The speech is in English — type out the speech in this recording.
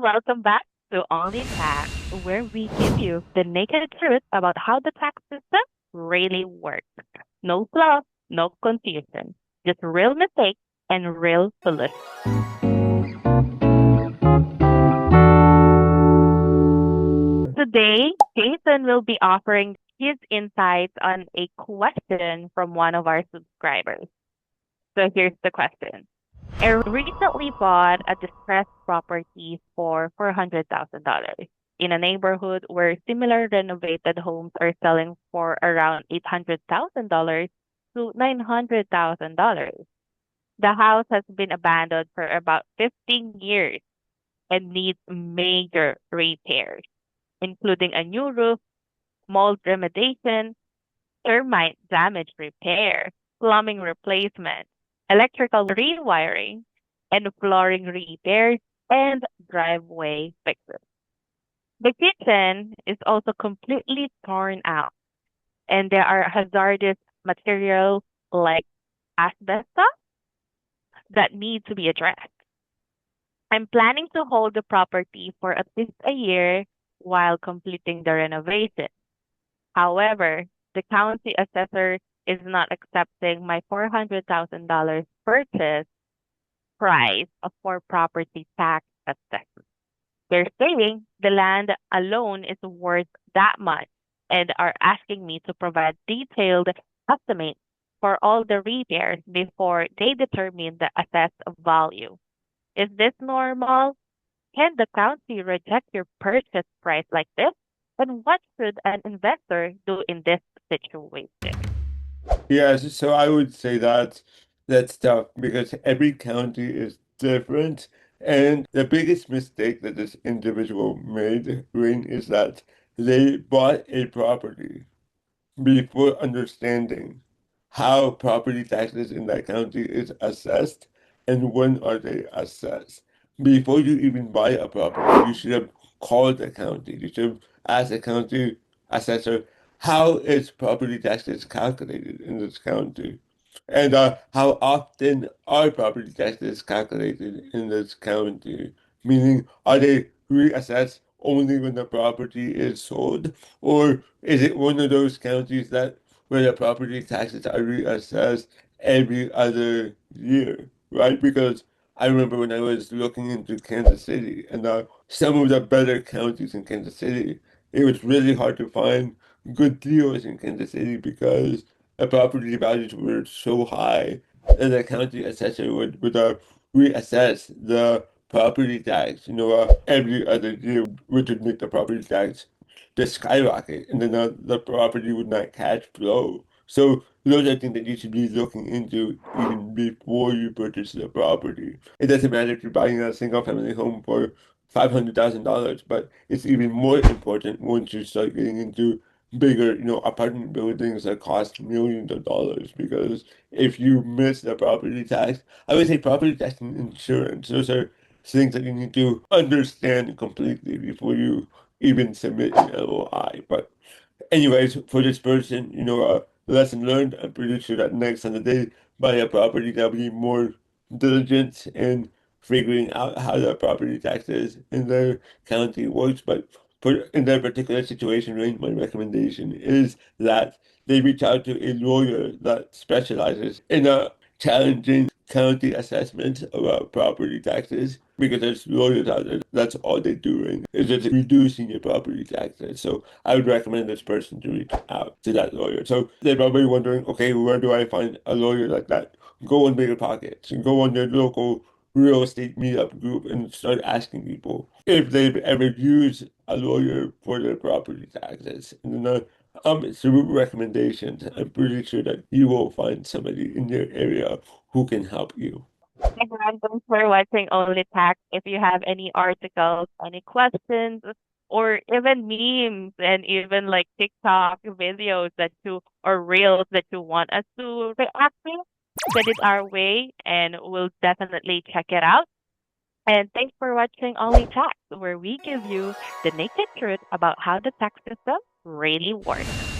welcome back to OnlyTax, where we give you the naked truth about how the tax system really works. No fluff, no confusion, just real mistakes and real solutions. Today, Jason will be offering his insights on a question from one of our subscribers. So here's the question. I recently bought a distressed property for $400,000 in a neighborhood where similar renovated homes are selling for around $800,000 to $900,000. The house has been abandoned for about 15 years and needs major repairs, including a new roof, mold remediation, termite damage repair, plumbing replacement, electrical rewiring, and flooring repairs and driveway fixes. The kitchen is also completely torn out, and there are hazardous materials like asbestos that need to be addressed. I'm planning to hold the property for at least a year while completing the renovation. However, the county assessor is not accepting my $400,000 purchase price for property tax assessment. They're saying the land alone is worth that much and are asking me to provide detailed estimates for all the repairs before they determine the assessed value. Is this normal? Can the county reject your purchase price like this? And what should an investor do in this situation? Yes, so I would say that that's tough because every county is different. And the biggest mistake that this individual made, Rain, is that they bought a property before understanding how property taxes in that county is assessed and when are they assessed. Before you even buy a property, you should have called the county. You should have asked the county assessor how is property taxes calculated in this county. And how often are property taxes calculated in this county? Meaning, are they reassessed only when the property is sold? Or is it one of those counties that where the property taxes are reassessed every other year, right? Because I remember when I was looking into Kansas City and some of the better counties in Kansas City, it was really hard to find good deals in Kansas City because the property values were so high that the county assessor would reassess the property tax, every other year, which would make the property tax just skyrocket, and then the property would not cash flow. So those are things that you should be looking into even before you purchase the property. It doesn't matter if you're buying a single family home for $500,000, but it's even more important once you start getting into bigger, apartment buildings that cost millions of dollars. Because if you miss the property tax, I would say property tax and insurance, those are things that you need to understand completely before you even submit an LOI. But anyways, for this person, lesson learned. I'm pretty sure that next time that they buy a property, they'll be more diligent in figuring out how the property taxes in their county works. But for in their particular situation, right, my recommendation is that they reach out to a lawyer that specializes in a challenging county assessment about property taxes because there's lawyers out there. That's all they're doing is just reducing your property taxes. So I would recommend this person to reach out to that lawyer. So they're probably wondering, okay, where do I find a lawyer like that? Go on Bigger Pockets and go on your local real estate meetup group and start asking people if they've ever used a lawyer for their property taxes. And then through recommendations, I'm pretty sure that you will find somebody in your area who can help you. Everyone, thanks for watching Only Tax. If you have any articles, any questions, or even memes and even like TikTok videos that you or reels that you want us to react to, send it our way and we'll definitely check it out. And thanks for watching Only Tax, where we give you the naked truth about how the tax system really works.